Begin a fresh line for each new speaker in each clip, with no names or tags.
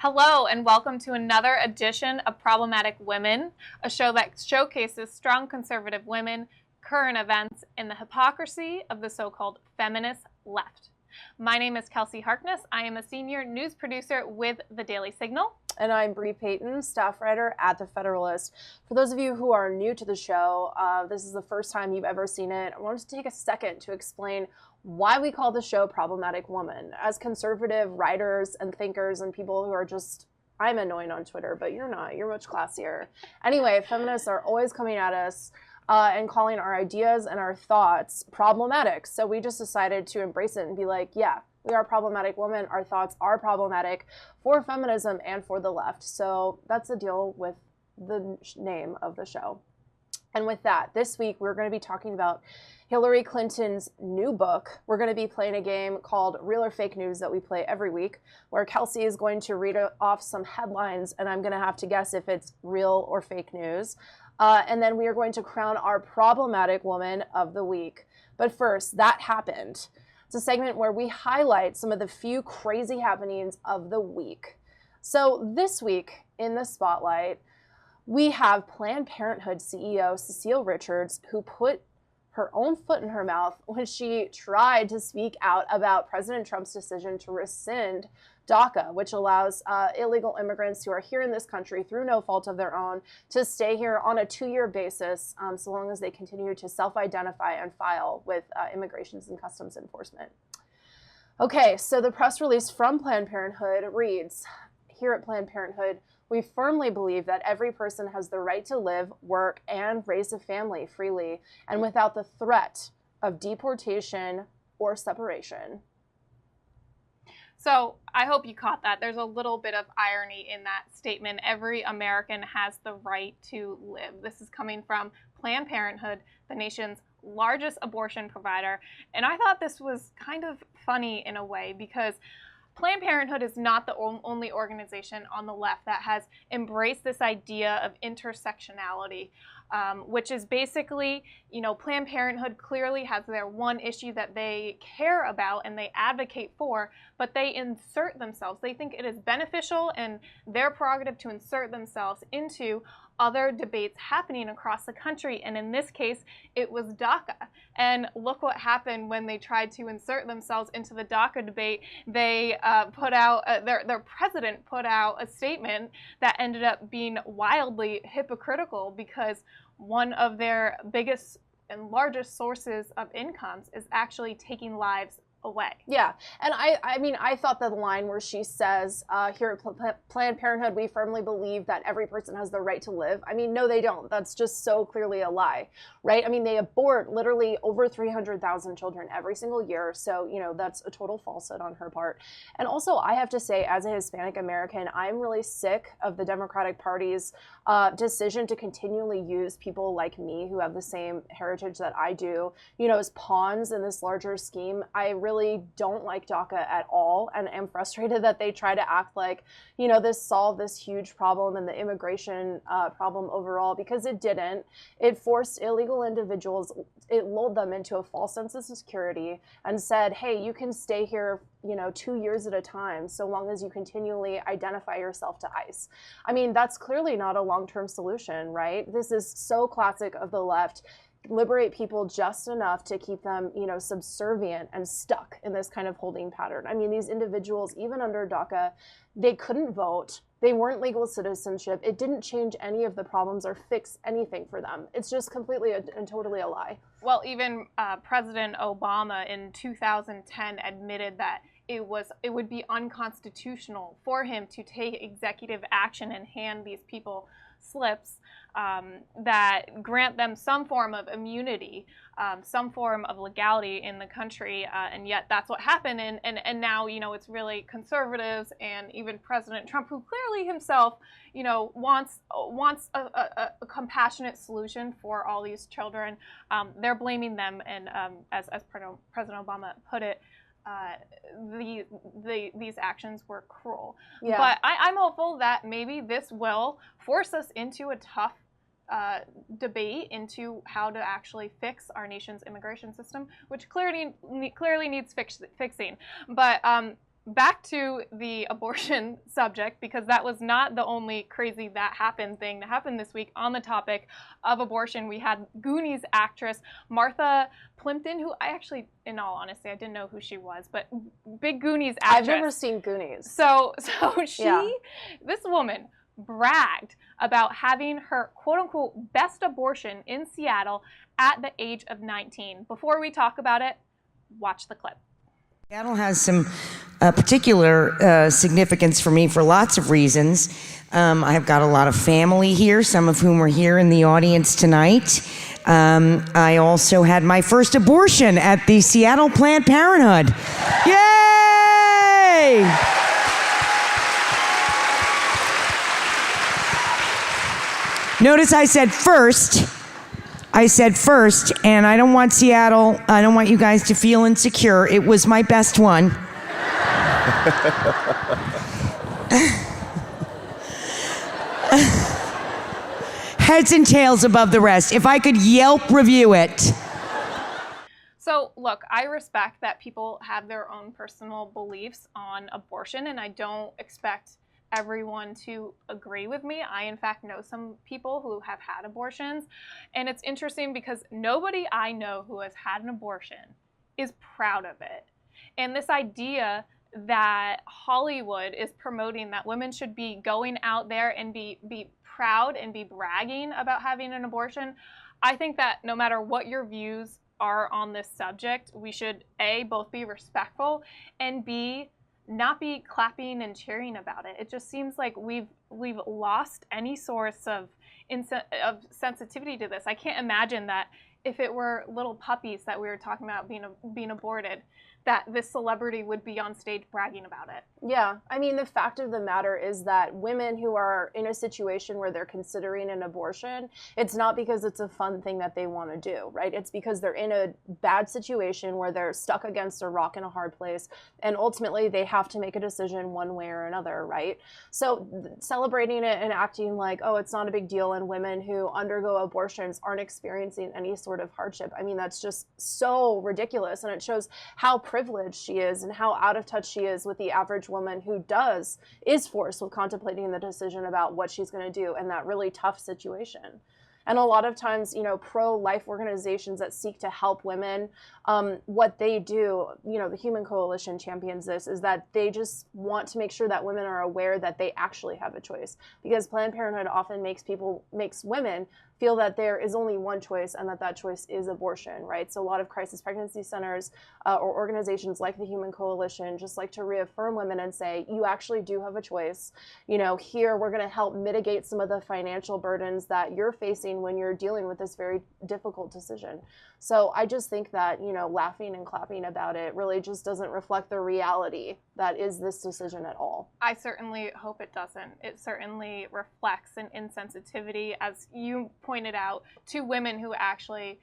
Hello, and welcome to another edition of Problematic Women, a show that showcases strong conservative women, current events, and the hypocrisy of the so-called feminist left. My name is Kelsey Harkness. I am a senior news producer with The Daily Signal.
And I'm Bree Payton, staff writer at The Federalist. For those of you who are new to the show, this is the first time you've ever seen it, I wanted to take a second to explain why we call the show Problematic Woman. As conservative writers and thinkers and people who are just, I'm annoying on Twitter, but you're not. You're much classier. Anyway, feminists are always coming at us and calling our ideas and our thoughts problematic. So we just decided to embrace it and be like, yeah, we are problematic women. Our thoughts are problematic for feminism and for the left. So that's the deal with the name of the show. And with that, this week we're going to be talking about Hillary Clinton's new book. We're going to be playing a game called Real or Fake News that we play every week, where Kelsey is going to read off some headlines, and I'm going to have to guess if it's real or fake news. And then we are going to crown our problematic woman of the week. But first, that happened. It's a segment where we highlight some of the few crazy happenings of the week. So this week in the spotlight, we have Planned Parenthood CEO Cecile Richards, who put her own foot in her mouth when she tried to speak out about President Trump's decision to rescind DACA, which allows illegal immigrants who are here in this country through no fault of their own to stay here on a 2-year basis, so long as they continue to self-identify and file with Immigration and Customs Enforcement. Okay, so the press release from Planned Parenthood reads, here at Planned Parenthood, we firmly believe that every person has the right to live, work, and raise a family freely and without the threat of deportation or separation.
So I hope you caught that. There's a little bit of irony in that statement. Every American has the right to live. This is coming from Planned Parenthood, the nation's largest abortion provider. And I thought this was kind of funny in a way because Planned Parenthood is not the only organization on the left that has embraced this idea of intersectionality, which is basically, Planned Parenthood clearly has their one issue that they care about and they advocate for, but they insert themselves. They think it is beneficial and their prerogative to insert themselves into other debates happening across the country. And in this case, it was DACA. And look what happened when they tried to insert themselves into the DACA debate. They put out, their president put out a statement that ended up being wildly hypocritical because one of their biggest and largest sources of incomes is actually taking lives away.
Yeah, and I thought that the line where she says, here at Planned Parenthood, we firmly believe that every person has the right to live. No, they don't. That's just so clearly a lie, right? They abort literally over 300,000 children every single year. So, that's a total falsehood on her part. And also, I have to say, as a Hispanic American, I'm really sick of the Democratic Party's decision to continually use people like me who have the same heritage that I do, as pawns in this larger scheme. I really don't like DACA at all, and am frustrated that they try to act like, this solved this huge problem and the immigration problem overall, because it didn't. It forced illegal individuals, it lulled them into a false sense of security and said, hey, you can stay here 2 years at a time, so long as you continually identify yourself to ICE. That's clearly not a long-term solution, right? This is so classic of the left. Liberate people just enough to keep them, subservient and stuck in this kind of holding pattern. These individuals, even under DACA, they couldn't vote. They weren't legal citizenship. It didn't change any of the problems or fix anything for them. It's just completely and totally a lie.
Well, even President Obama in 2010 admitted that it would be unconstitutional for him to take executive action and hand these people slips that grant them some form of immunity, some form of legality in the country, and yet that's what happened. And now, it's really conservatives and even President Trump, who clearly himself, wants a compassionate solution for all these children. They're blaming them, and as President Obama put it, these actions were cruel. Yeah. But I'm hopeful that maybe this will force us into a tough debate into how to actually fix our nation's immigration system, which clearly needs fixing. But back to the abortion subject, because that was not the only crazy that happened thing that happened this week on the topic of abortion. We had Goonies actress Martha Plimpton, who I actually, in all honesty, I didn't know who she was, but big Goonies actress.
I've never seen Goonies.
So this woman bragged about having her quote-unquote best abortion in Seattle at the age of 19. Before we talk about it, watch the clip.
Seattle has some particular significance for me for lots of reasons. I have got a lot of family here, some of whom are here in the audience tonight. I also had my first abortion at the Seattle Planned Parenthood. Yay! Notice I said first. And I don't want you guys to feel insecure. It was my best one. Heads and tails above the rest. If I could Yelp review it.
So, look, I respect that people have their own personal beliefs on abortion, and I don't expect everyone to agree with me. I, in fact, know some people who have had abortions, and it's interesting because nobody I know who has had an abortion is proud of it. And this idea that Hollywood is promoting that women should be going out there and be proud and be bragging about having an abortion, I think that no matter what your views are on this subject, we should A, both be respectful, and B, not be clapping and cheering about it. It just seems like we've lost any source of sensitivity to this. I can't imagine that if it were little puppies that we were talking about being aborted, that this celebrity would be on stage bragging about it.
Yeah, I mean, the fact of the matter is that women who are in a situation where they're considering an abortion, it's not because it's a fun thing that they want to do, right? It's because they're in a bad situation where they're stuck against a rock and a hard place, and ultimately they have to make a decision one way or another, right? So celebrating it and acting like, oh, it's not a big deal, and women who undergo abortions aren't experiencing any sort of hardship. I mean, that's just so ridiculous, and it shows how privileged she is and how out of touch she is with the average woman who is forced with contemplating the decision about what she's going to do in that really tough situation. And a lot of times, pro-life organizations that seek to help women, what they do, the Human Coalition champions this, is that they just want to make sure that women are aware that they actually have a choice. Because Planned Parenthood often makes women feel that there is only one choice, and that choice is abortion, right? So a lot of crisis pregnancy centers or organizations like the Human Coalition just like to reaffirm women and say, you actually do have a choice. Here we're going to help mitigate some of the financial burdens that you're facing when you're dealing with this very difficult decision. So I just think that, laughing and clapping about it really just doesn't reflect the reality that is this decision at all.
I certainly hope it doesn't. It certainly reflects an insensitivity, as you pointed out, to women who actually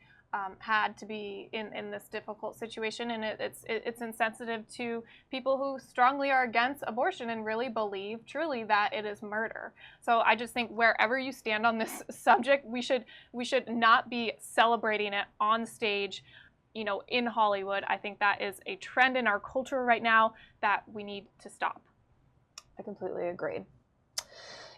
had to be in this difficult situation, and it's insensitive to people who strongly are against abortion and really believe truly that it is murder. So I just think wherever you stand on this subject, we should not be celebrating it on stage, in Hollywood. I think that is a trend in our culture right now that we need to stop.
I completely agree.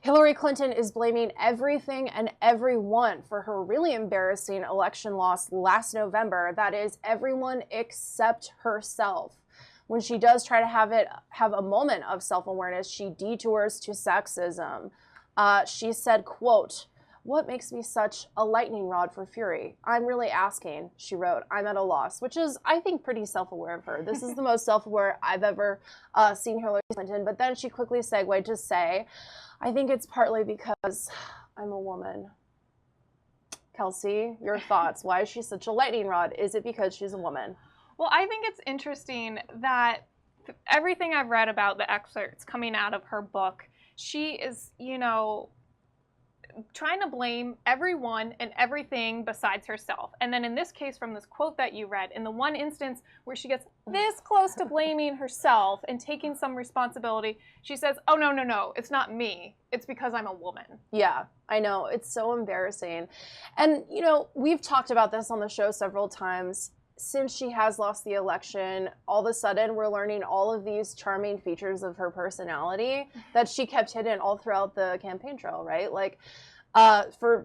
Hillary Clinton is blaming everything and everyone for her really embarrassing election loss last November. That is, everyone except herself. When she does try to have a moment of self-awareness, she detours to sexism. She said, quote, "What makes me such a lightning rod for fury? I'm really asking," she wrote. "I'm at a loss," which is, I think, pretty self-aware of her. This is the most self-aware I've ever seen Hillary Clinton. But then she quickly segued to say, "I think it's partly because I'm a woman." Kelsey, your thoughts? Why is she such a lightning rod? Is it because she's a woman?
Well, I think it's interesting that everything I've read about the excerpts coming out of her book, she is, trying to blame everyone and everything besides herself. And then in this case, from this quote that you read, in the one instance where she gets this close to blaming herself and taking some responsibility, she says, "Oh, no, it's not me. It's because I'm a woman."
Yeah, I know. It's so embarrassing. And, we've talked about this on the show several times. since she has lost the election, all of a sudden we're learning all of these charming features of her personality that she kept hidden all throughout the campaign trail, right? Like,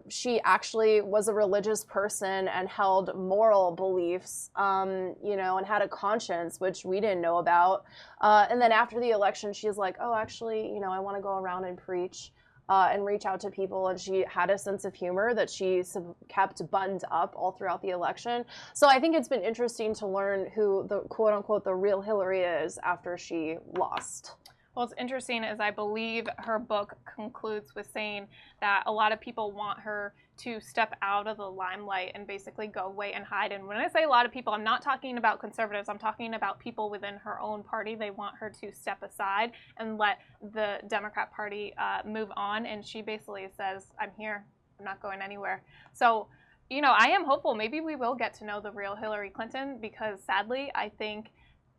she actually was a religious person and held moral beliefs, you know, and had a conscience, which we didn't know about. And then after the election, she's like, oh, actually, you know, I want to go around and preach. And reach out to people, and she had a sense of humor that she kept buttoned up all throughout the election. So I think it's been interesting to learn who the quote-unquote the real Hillary is after she lost.
Well, it's interesting as I believe her book concludes with saying that a lot of people want her to step out of the limelight and basically go away and hide. And when I say a lot of people, I'm not talking about conservatives. I'm talking about people within her own party. They want her to step aside and let the Democrat Party move on. And she basically says, I'm here. I'm not going anywhere. So, you know, I am hopeful. Maybe we will get to know the real Hillary Clinton, because sadly, I think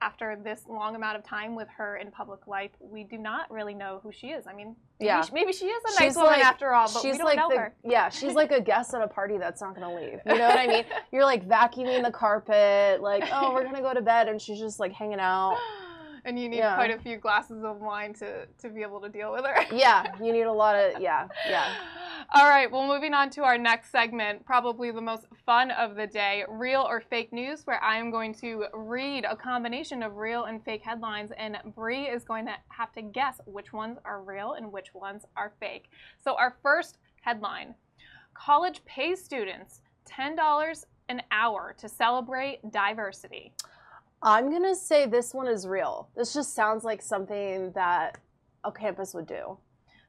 after this long amount of time with her in public life, we do not really know who she is. I mean, maybe she is a nice woman after all, but we don't know her.
Yeah, she's like a guest at a party that's not going to leave. You know what I mean? You're like vacuuming the carpet, like, oh, we're going to go to bed, and she's just like hanging out.
And you need quite a few glasses of wine to be able to deal with her.
Yeah, you need a lot of,
All right, well, moving on to our next segment, probably the most fun of the day, real or fake news, where I am going to read a combination of real and fake headlines, and Bree is going to have to guess which ones are real and which ones are fake. So our first headline, college pays students $10 an hour to celebrate diversity.
I'm going to say this one is real. This just sounds like something that a campus would do.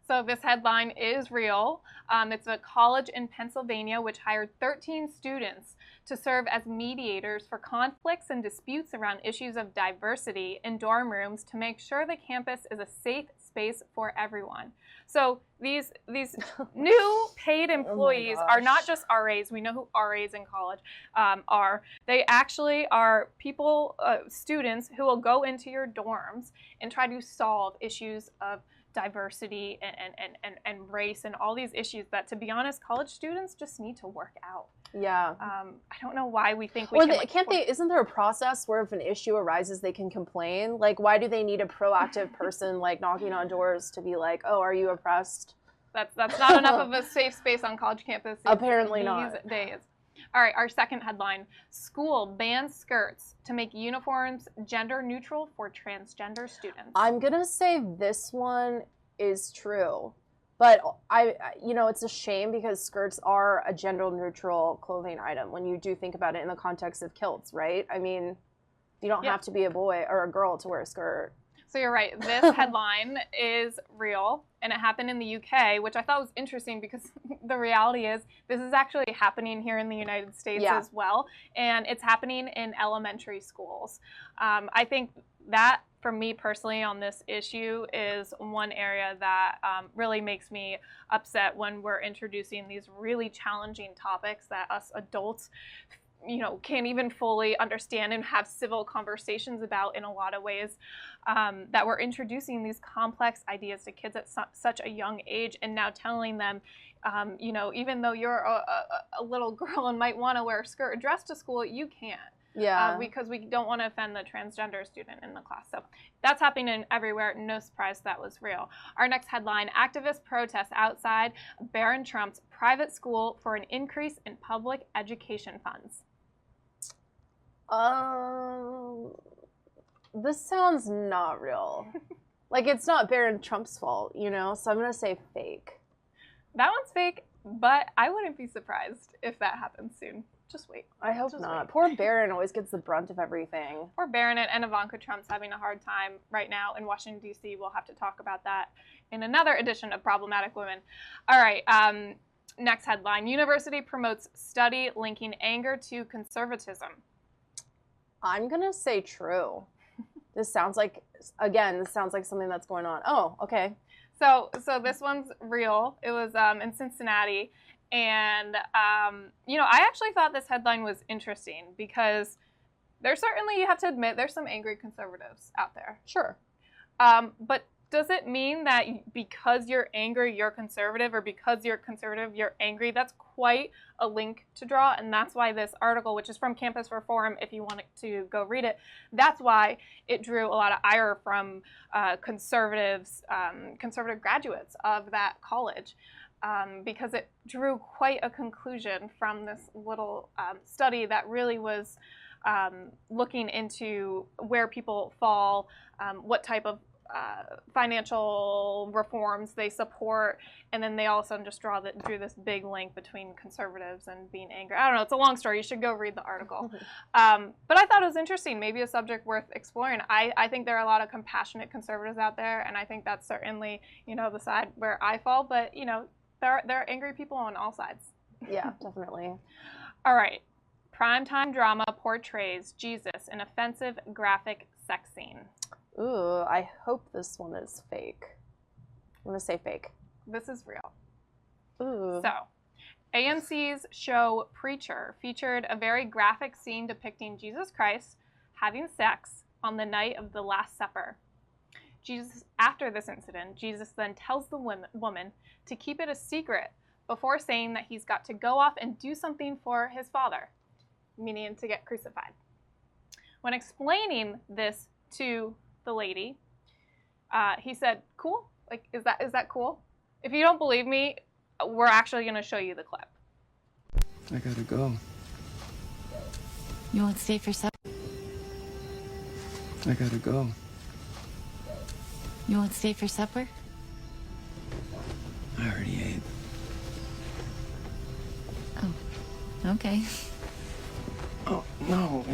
So this headline is real. It's a college in Pennsylvania which hired 13 students to serve as mediators for conflicts and disputes around issues of diversity in dorm rooms to make sure the campus is a safe space for everyone. So these new paid employees are not just RAs. We know who RAs in college are. They actually are people, students who will go into your dorms and try to solve issues of diversity and race and all these issues that, to be honest, college students just need to work out.
Yeah.
I don't know why we think we
isn't there a process where if an issue arises, they can complain? Like, why do they need a proactive person like knocking on doors to be like, oh, are you oppressed?
That's not enough of a safe space on college campuses.
Apparently not.
These days. All right, our second headline, school bans skirts to make uniforms gender neutral for transgender students.
I'm going to say this one is true. But it's a shame because skirts are a gender neutral clothing item when you do think about it in the context of kilts, right? I mean, you don't have to be a boy or a girl to wear a skirt.
So you're right. This headline is real, and it happened in the UK, which I thought was interesting because the reality is this is actually happening here in the United States as well, and it's happening in elementary schools. I think that, for me personally, on this issue is one area that really makes me upset when we're introducing these really challenging topics that us adults can't even fully understand and have civil conversations about in a lot of ways, that we're introducing these complex ideas to kids at such a young age, and now telling them, even though you're a little girl and might want to wear a skirt or dress to school, you can't.
Yeah.
Because we don't want to offend the transgender student in the class. So that's happening everywhere. No surprise that was real. Our next headline, activists protest outside Barron Trump's private school for an increase in public education funds.
This sounds not real. Like, it's not Barron Trump's fault, so I'm going to say fake.
That one's fake, but I wouldn't be surprised if that happens soon. Just wait.
I hope not. Poor Barron always gets the brunt of everything.
Poor Barron, and Ivanka Trump's having a hard time right now in Washington, D.C. We'll have to talk about that in another edition of Problematic Women. All right, next headline. University promotes study linking anger to conservatism.
I'm going to say true. This sounds like something that's going on. Oh, okay.
So this one's real. It was in Cincinnati. And, I actually thought this headline was interesting because there's certainly, you have to admit, there's some angry conservatives out there.
Sure.
But does it mean that because you're angry, you're conservative, or because you're conservative, you're angry? That's quite a link to draw, and that's why this article, which is from Campus Reform, if you want to go read it, that's why it drew a lot of ire from conservative graduates of that college, because it drew quite a conclusion from this little study that really was looking into where people fall, what type of financial reforms they support, and then they also just drew this big link between conservatives and being angry. I don't know, it's a long story. You should go read the article. But I thought it was interesting, maybe a subject worth exploring. I think there are a lot of compassionate conservatives out there, and I think that's certainly, the side where I fall, but, there are angry people on all sides.
Yeah, definitely.
All right. Primetime drama portrays Jesus in offensive graphic sex scene.
Ooh, I hope this one is fake. I'm going to say fake.
This is real.
Ooh.
So, AMC's show Preacher featured a very graphic scene depicting Jesus Christ having sex on the night of the Last Supper. After this incident, Jesus then tells the woman to keep it a secret before saying that he's got to go off and do something for his Father, meaning to get crucified. When explaining this to the lady, he said, "Cool? Like, is that cool? If you don't believe me, we're actually going to show you the clip."
I gotta go.
You won't stay for supper?
I gotta go.
You won't stay for supper?
I already ate.
Oh, okay.
Oh, no,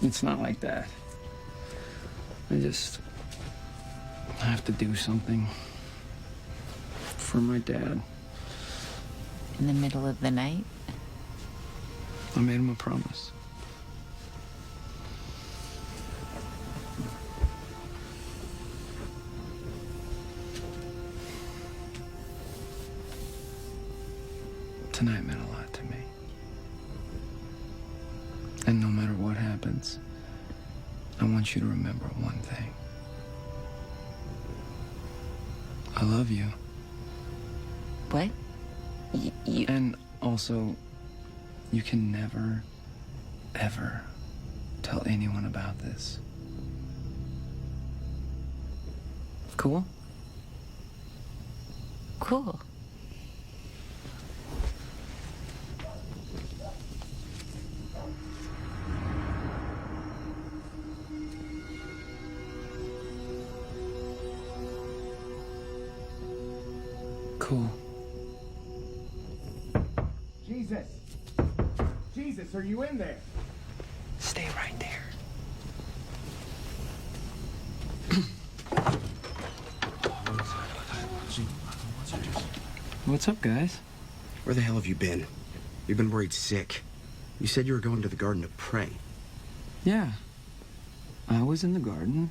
it's not like that. I have to do something for my dad.
In the middle of the night?
I made him a promise. Tonight meant a lot to me. And no matter what happens, I want you to remember one thing. I love you.
What? You...
And also, you can never, ever tell anyone about this. Cool?
Cool.
Cool.
Jesus! Jesus, are you in there?
Stay right there. What's up, guys?
Where the hell have you been? You've been worried sick. You said you were going to the garden to pray.
Yeah. I was in the garden.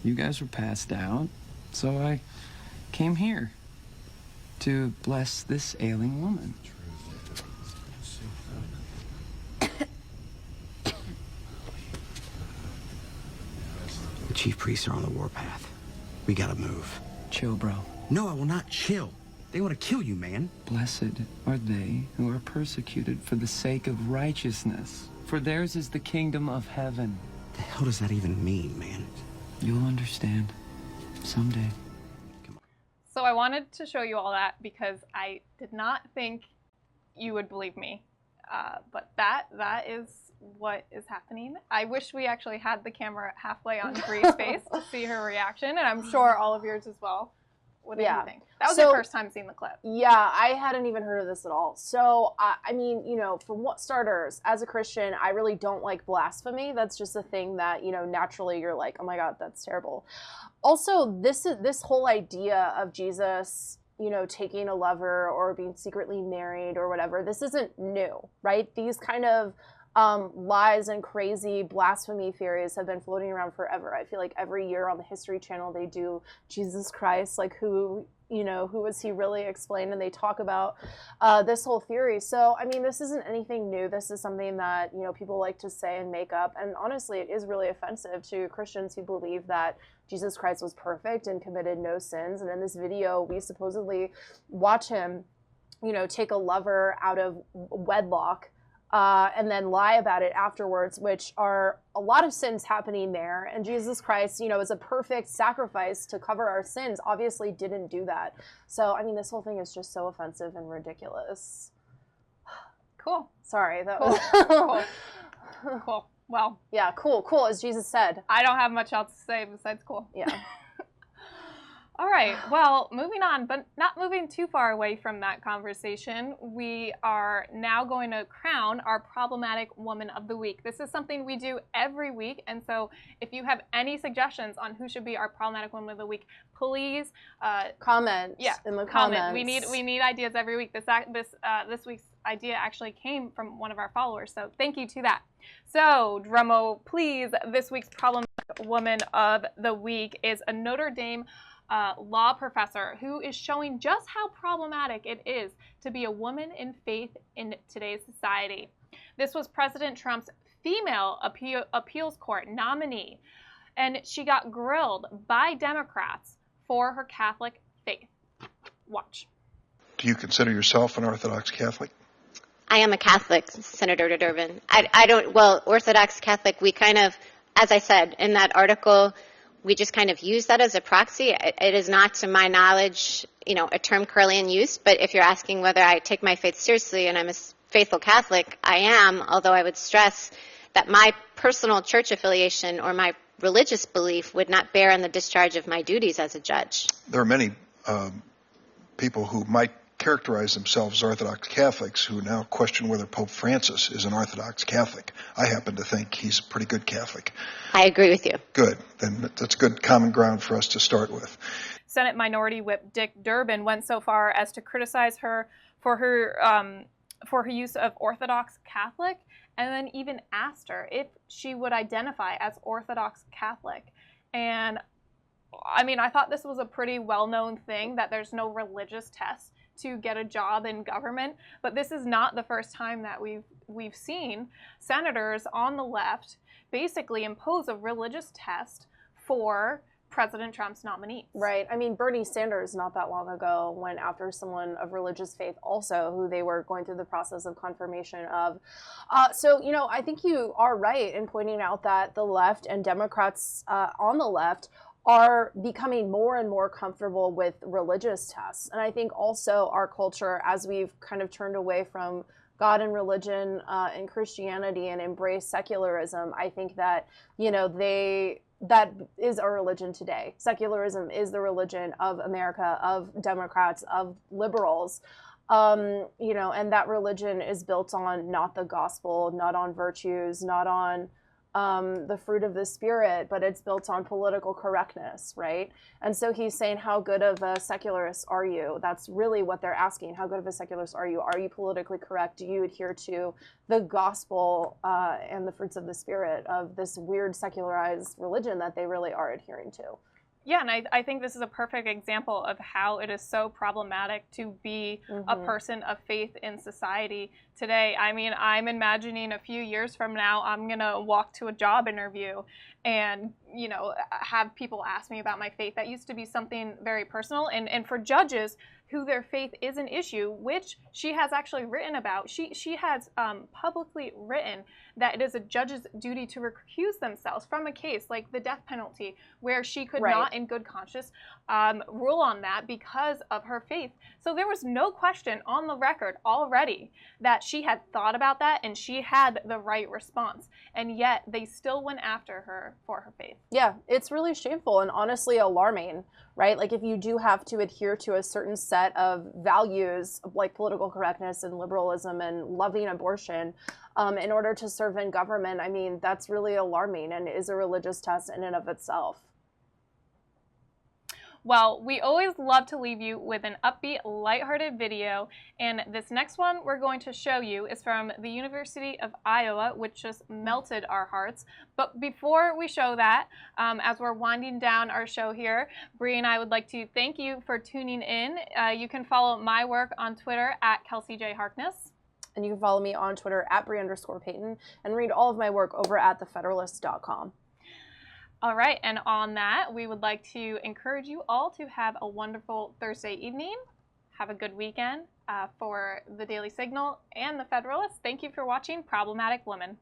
You guys were passed out. So I came here to bless this ailing woman.
The chief priests are on the warpath. We gotta move.
Chill, bro.
No, I will not chill. They want to kill you, man.
Blessed are they who are persecuted for the sake of righteousness, for theirs is the kingdom of heaven.
The hell does that even mean, man?
You'll understand someday.
So I wanted to show you all that because I did not think you would believe me. But that is what is happening. I wish we actually had the camera halfway on Bree's face to see her reaction, and I'm sure all of yours as well. What did you think? That was your first time seeing the clip.
Yeah, I hadn't even heard of this at all. So, I mean, for what starters, as a Christian, I really don't like blasphemy. That's just a thing that, naturally you're like, oh my God, that's terrible. Also, this whole idea of Jesus, taking a lover or being secretly married or whatever, this isn't new, right? These kind of lies and crazy blasphemy theories have been floating around forever. I feel like every year on the History Channel they do Jesus Christ, like who you know, who was he really explained, and they talk about this whole theory. So, I mean, this isn't anything new. This is something that, you know, people like to say and make up. And honestly, it is really offensive to Christians who believe that Jesus Christ was perfect and committed no sins. And in this video, we supposedly watch him, you know, take a lover out of wedlock and then lie about it afterwards, which are a lot of sins happening there. And Jesus Christ, you know, is a perfect sacrifice to cover our sins, obviously didn't do that. So, I mean, this whole thing is just so offensive and ridiculous.
Cool.
Sorry. That
Cool.
was
Cool. Cool. Well.
Yeah, cool, as Jesus said.
I don't have much else to say besides cool.
Yeah.
All right, well, moving on, but not moving too far away from that conversation, we are now going to crown our problematic woman of the week. This is something we do every week, and so if you have any suggestions on who should be our problematic woman of the week, please
comment in the comments.
We need ideas every week. This week's idea actually came from one of our followers, so thank you to that. So, drumroll, please. This week's problematic woman of the week is a Notre Dame law professor who is showing just how problematic it is to be a woman in faith in today's society. This was President Trump's female appeals court nominee, and she got grilled by Democrats for her Catholic faith. Watch.
Do you consider yourself an Orthodox Catholic?
I am a Catholic, Senator Durbin. Orthodox Catholic, we kind of, as I said in that article, we just kind of use that as a proxy. It is not, to my knowledge, you know, a term currently in use, but if you're asking whether I take my faith seriously and I'm a faithful Catholic, I am, although I would stress that my personal church affiliation or my religious belief would not bear on the discharge of my duties as a judge.
There are many people who might characterize themselves as Orthodox Catholics who now question whether Pope Francis is an Orthodox Catholic. I happen to think he's a pretty good Catholic.
I agree with you.
Good. Then that's good common ground for us to start with.
Senate Minority Whip Dick Durbin went so far as to criticize her for her use of Orthodox Catholic, and then even asked her if she would identify as Orthodox Catholic. And I mean, I thought this was a pretty well-known thing that there's no religious test to get a job in government, but this is not the first time that we've seen senators on the left basically impose a religious test for President Trump's nominees.
Right. I mean, Bernie Sanders not that long ago went after someone of religious faith also, who they were going through the process of confirmation of. So, you know, I think you are right in pointing out that the left and Democrats on the left are becoming more and more comfortable with religious tests. And I think also our culture, as we've kind of turned away from God and religion and Christianity and embraced secularism, I think that, you know, that is our religion today. Secularism is the religion of America, of Democrats, of liberals. You know, and that religion is built on not the gospel, not on virtues, not on the fruit of the Spirit, but it's built on political correctness, right? And so he's saying, how good of a secularist are you? That's really what they're asking. How good of a secularist are you? Are you politically correct? Do you adhere to the gospel and the fruits of the Spirit of this weird secularized religion that they really are adhering to?
Yeah, and I think this is a perfect example of how it is so problematic to be a person of faith in society today. I mean, I'm imagining a few years from now, I'm going to walk to a job interview and, you know, have people ask me about my faith. That used to be something very personal. And for judges who their faith is an issue, which she has actually written about, she has publicly written that it is a judge's duty to recuse themselves from a case like the death penalty, where she could not in good conscience rule on that because of her faith. So there was no question on the record already that she had thought about that and she had the right response. And yet they still went after her for her faith.
Yeah, it's really shameful and honestly alarming, right? Like, if you do have to adhere to a certain set of values like political correctness and liberalism and loving abortion in order to serve in government, I mean, that's really alarming and is a religious test in and of itself.
Well, we always love to leave you with an upbeat, lighthearted video, and this next one we're going to show you is from the University of Iowa, which just melted our hearts. But before we show that, as we're winding down our show here, Bree and I would like to thank you for tuning in. You can follow my work on Twitter at Kelsey J. Harkness.
And you can follow me on Twitter at Bree_Payton and read all of my work over at thefederalist.com.
All right, and on that, we would like to encourage you all to have a wonderful Thursday evening. Have a good weekend for the Daily Signal and the Federalist. Thank you for watching Problematic Woman.